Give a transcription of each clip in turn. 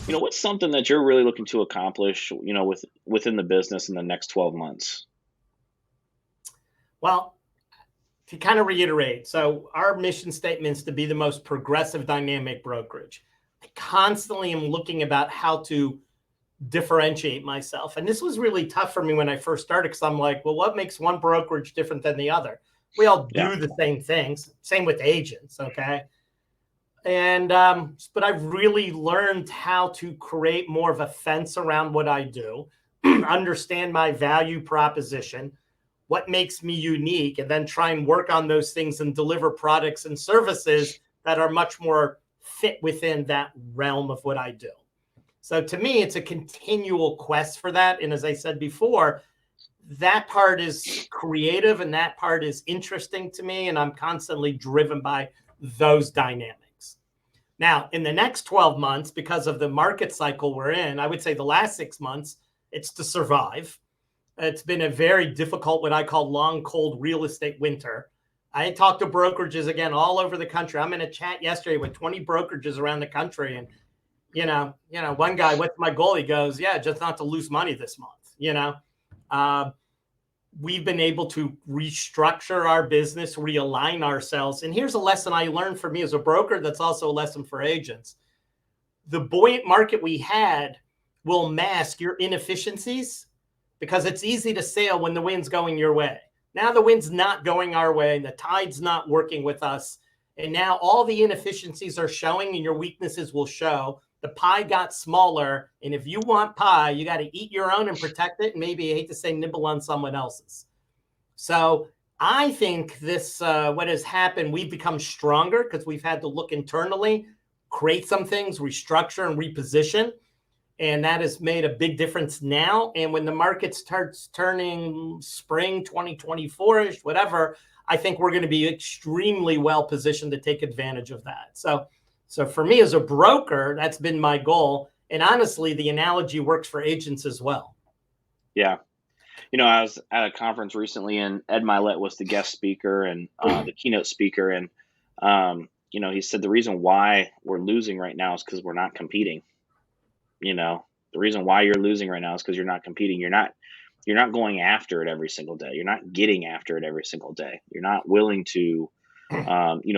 What's something that you're really looking to accomplish, within the business in the next 12 months? Well, to kind of reiterate, so our mission statement is to be the most progressive dynamic brokerage. I constantly am looking about how to differentiate myself. And this was really tough for me when I first started because I'm like, well, what makes one brokerage different than the other? We all Yeah. do the same things. Same with agents, okay? And but I've really learned how to create more of a fence around what I do, understand my value proposition, what makes me unique, and then try and work on those things and deliver products and services that are much more fit within that realm of what I do. So to me, it's a continual quest for that. And as I said before, that part is creative and that part is interesting to me. And I'm constantly driven by those dynamics. Now, in the next 12 months, because of the market cycle we're in, I would say the last 6 months, it's to survive. It's been a very difficult, what I call long, cold real estate winter. I talked to brokerages again all over the country. I'm in a chat yesterday with 20 brokerages around the country. And, one guy, what's my goal? He goes, yeah, just not to lose money this month. Uh, we've been able to restructure our business, realign ourselves. And here's a lesson I learned for me as a broker that's also a lesson for agents. The buoyant market we had will mask your inefficiencies because it's easy to sail when the wind's going your way. Now the wind's not going our way, and the tide's not working with us. And now all the inefficiencies are showing and your weaknesses will show. The pie got smaller. And if you want pie, you got to eat your own and protect it. And maybe, I hate to say, nibble on someone else's. So I think this, what has happened, we've become stronger because we've had to look internally, create some things, restructure and reposition. And that has made a big difference now. And when the market starts turning spring 2024-ish, whatever, I think we're going to be extremely well positioned to take advantage of that. So for me as a broker, that's been my goal. And honestly, the analogy works for agents as well. Yeah. I was at a conference recently, and Ed Milet was the guest speaker and the keynote speaker. And, he said the reason why we're losing right now is because we're not competing. The reason why you're losing right now is because you're not competing. You're not going after it every single day. You're not getting after it every single day. You're not willing to,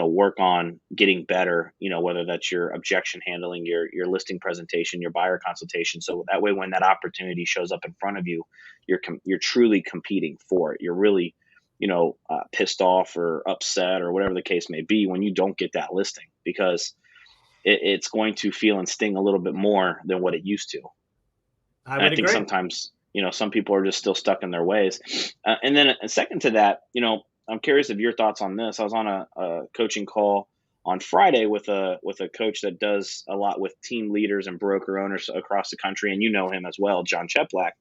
work on getting better, whether that's your objection handling, your listing presentation, your buyer consultation. So that way, when that opportunity shows up in front of you, you're truly competing for it. You're really, pissed off or upset or whatever the case may be when you don't get that listing, because it's going to feel and sting a little bit more than what it used to. I And I would think agree. sometimes, some people are just still stuck in their ways. And then a second to that, I'm curious of your thoughts on this. I was on a coaching call on Friday with a coach that does a lot with team leaders and broker owners across the country, and you know him as well, John Cheplack.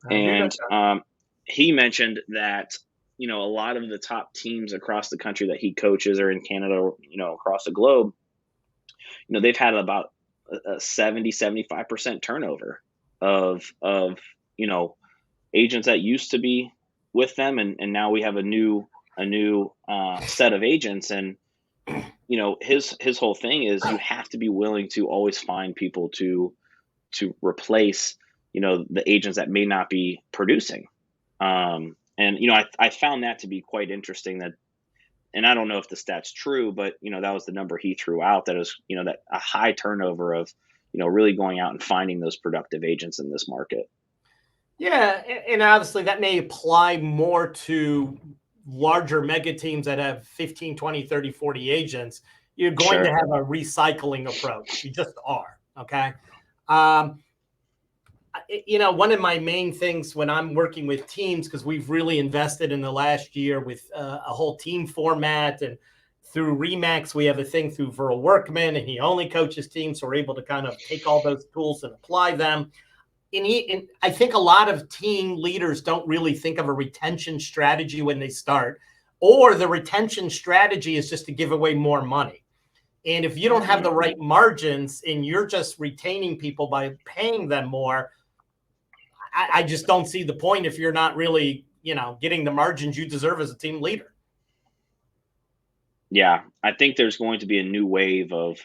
I do know. And he mentioned that a lot of the top teams across the country that he coaches are in Canada, across the globe. They've had about a 70-75% turnover of agents that used to be with them, and now we have a new set of agents. And his whole thing is you have to be willing to always find people to replace the agents that may not be producing. And I found that to be quite interesting, that, and I don't know if the stat's true, but that was the number he threw out, that is, that a high turnover of really going out and finding those productive agents in this market. Yeah, and obviously that may apply more to larger mega teams that have 15, 20, 30, 40 agents. You're going to Sure. have a recycling approach. You just are, okay? Um, One of my main things when I'm working with teams, because we've really invested in the last year with a whole team format, and through Remax, we have a thing through Verl Workman, and he only coaches teams. So we're able to kind of take all those tools and apply them. And I think a lot of team leaders don't really think of a retention strategy when they start, or the retention strategy is just to give away more money. And if you don't have the right margins and you're just retaining people by paying them more, I just don't see the point if you're not really, getting the margins you deserve as a team leader. Yeah, I think there's going to be a new wave of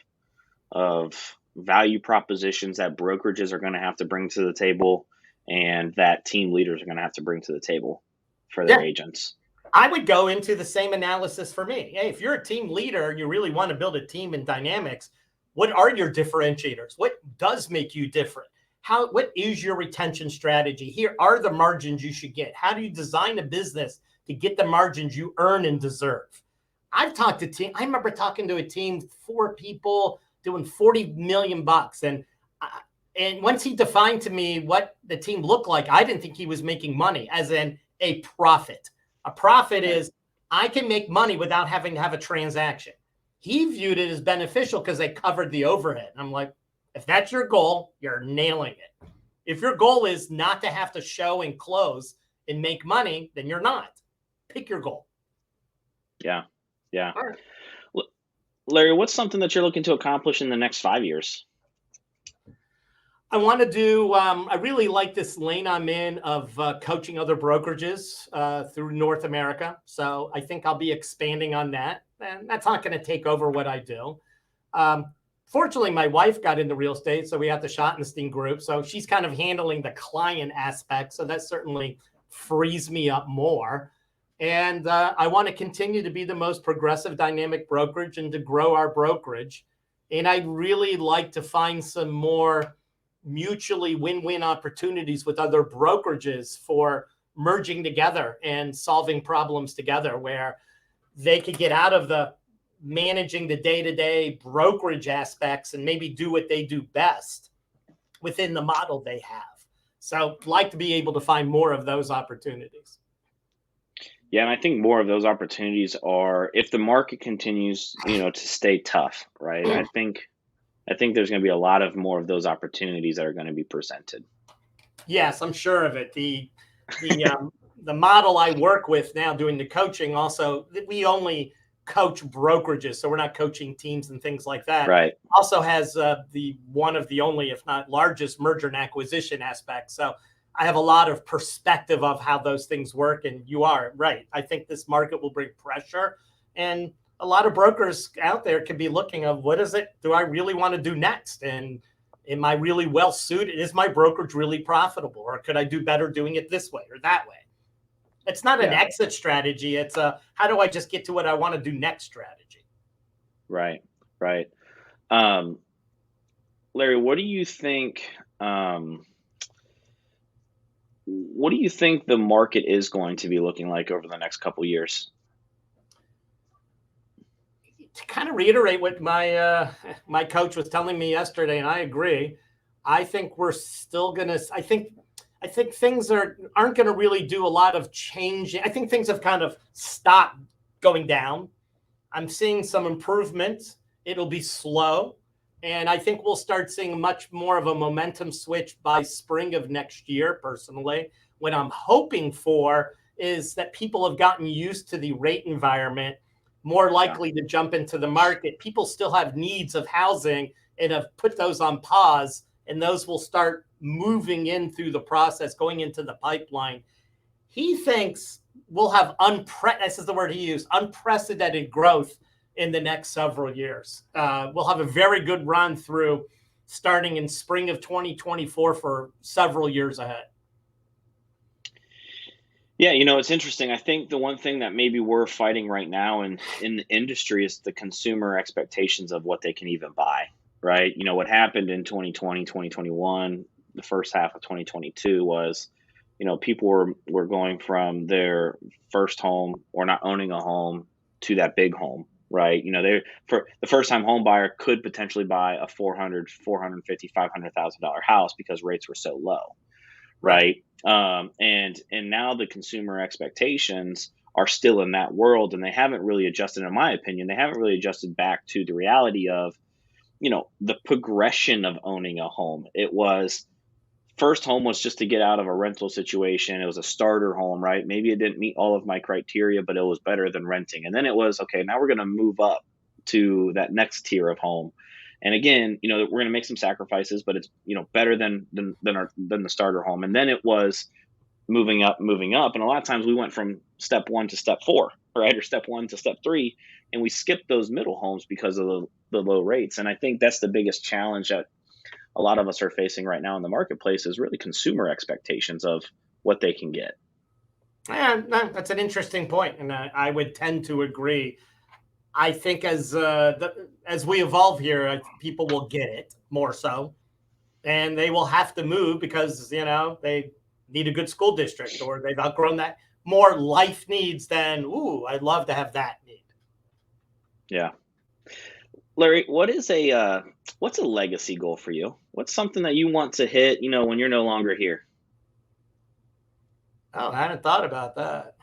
value propositions that brokerages are going to have to bring to the table and that team leaders are going to have to bring to the table for their Yeah. agents. I would go into the same analysis for me. Hey, if you're a team leader, you really want to build a team in dynamics. What are your differentiators? What does make you different? What is your retention strategy? Here are the margins you should get. How do you design a business to get the margins you earn and deserve? I've talked to team. I remember talking to a team, 4 people doing 40 million bucks. And once he defined to me what the team looked like, I didn't think he was making money, as in a profit. A profit Right. is I can make money without having to have a transaction. He viewed it as beneficial because they covered the overhead. I'm like, if that's your goal, you're nailing it. If your goal is not to have to show and close and make money, then you're not. Pick your goal. Yeah. Yeah. All right. Larry, what's something that you're looking to accomplish in the next 5 years? I want to do, I really like this lane I'm in of coaching other brokerages through North America. So I think I'll be expanding on that. And that's not going to take over what I do. Um, Fortunately, my wife got into real estate. So we have the Schottenstein group. So she's kind of handling the client aspect. So that certainly frees me up more. And I want to continue to be the most progressive dynamic brokerage and to grow our brokerage. And I'd really like to find some more mutually win-win opportunities with other brokerages for merging together and solving problems together, where they could get out of the managing the day-to-day brokerage aspects and maybe do what they do best within the model they have. So like to be able to find more of those opportunities. Yeah, and I think more of those opportunities are if the market continues, to stay tough, right? I think there's going to be a lot of more of those opportunities that are going to be presented. Yes, I'm sure of it. The the model I work with now doing the coaching, also we only coach brokerages, so we're not coaching teams and things like that. Right. Also has the one of the only, if not largest, merger and acquisition aspects. So I have a lot of perspective of how those things work. And you are right. I think this market will bring pressure, and a lot of brokers out there could be looking of what is it do I really want to do next, and am I really well suited? Is my brokerage really profitable, or could I do better doing it this way or that way? It's not an Yeah. exit strategy. It's a how do I just get to what I want to do next strategy. Right. Right. Um, Larry, what do you think? What do you think the market is going to be looking like over the next couple years? To kind of reiterate what my coach was telling me yesterday, and I agree. I think we're still gonna. I think things aren't going to really do a lot of changing. I think things have kind of stopped going down. I'm seeing some improvement. It'll be slow. And I think we'll start seeing much more of a momentum switch by spring of next year, personally. What I'm hoping for is that people have gotten used to the rate environment, more Yeah. likely to jump into the market. People still have needs of housing and have put those on pause, and those will start moving in through the process, going into the pipeline. He thinks we'll have this is the word he used, unprecedented growth in the next several years. We'll have a very good run through starting in spring of 2024 for several years ahead. Yeah, it's interesting. I think the one thing that maybe we're fighting right now in the industry is the consumer expectations of what they can even buy, right? What happened in 2020, 2021, the first half of 2022 was, people were going from their first home or not owning a home to that big home, right? They for the first time home buyer could potentially buy a 400, 450, $500,000 house because rates were so low, Right. right? And now the consumer expectations are still in that world, and they haven't really adjusted. In my opinion, they haven't really adjusted back to the reality of the progression of owning a home. It was first home was just to get out of a rental situation. It was a starter home, right? Maybe it didn't meet all of my criteria, but it was better than renting. And then it was okay. Now we're going to move up to that next tier of home. And again, we're going to make some sacrifices, but it's better than the starter home. And then it was moving up, moving up. And a lot of times we went from step one to step four, right? Or step one to step three and we skip those middle homes because of the low rates. And I think that's the biggest challenge that a lot of us are facing right now in the marketplace is really consumer expectations of what they can get. Yeah, that's an interesting point, and I would tend to agree. I think as we evolve here, people will get it more so, and they will have to move because they need a good school district or they've outgrown that more life needs than ooh, I'd love to have that need. Yeah. Larry, what's a legacy goal for you? What's something that you want to hit, when you're no longer here? Oh, I hadn't thought about that.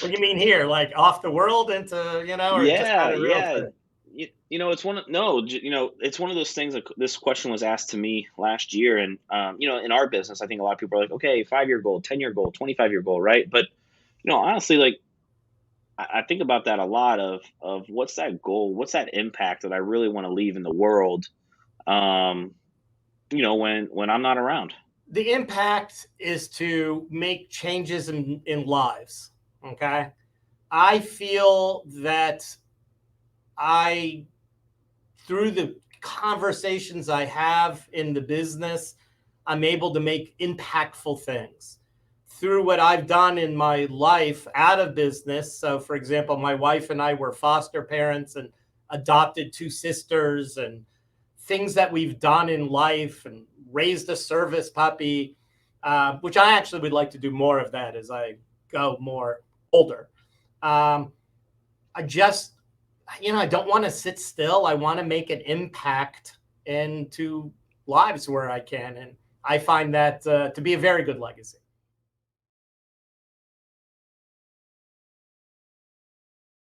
What do you mean here? Like off the world into, or just Yeah, out of real yeah. estate? It's one of no, it's one of those things. Like this question was asked to me last year, and in our business, I think a lot of people are like, okay, 5-year goal, 10-year goal, 25-year goal, right? But honestly, like I think about that a lot of what's that goal, what's that impact that I really want to leave in the world, um, when I'm not around. The impact is to make changes in lives. Okay. I feel that I, through the conversations I have in the business, I'm able to make impactful things through what I've done in my life out of business. So, for example, my wife and I were foster parents and adopted two sisters, and things that we've done in life, and raised a service puppy, which I actually would like to do more of that as I go more older. Um, I just, I don't want to sit still. I want to make an impact into lives where I can. And I find that to be a very good legacy.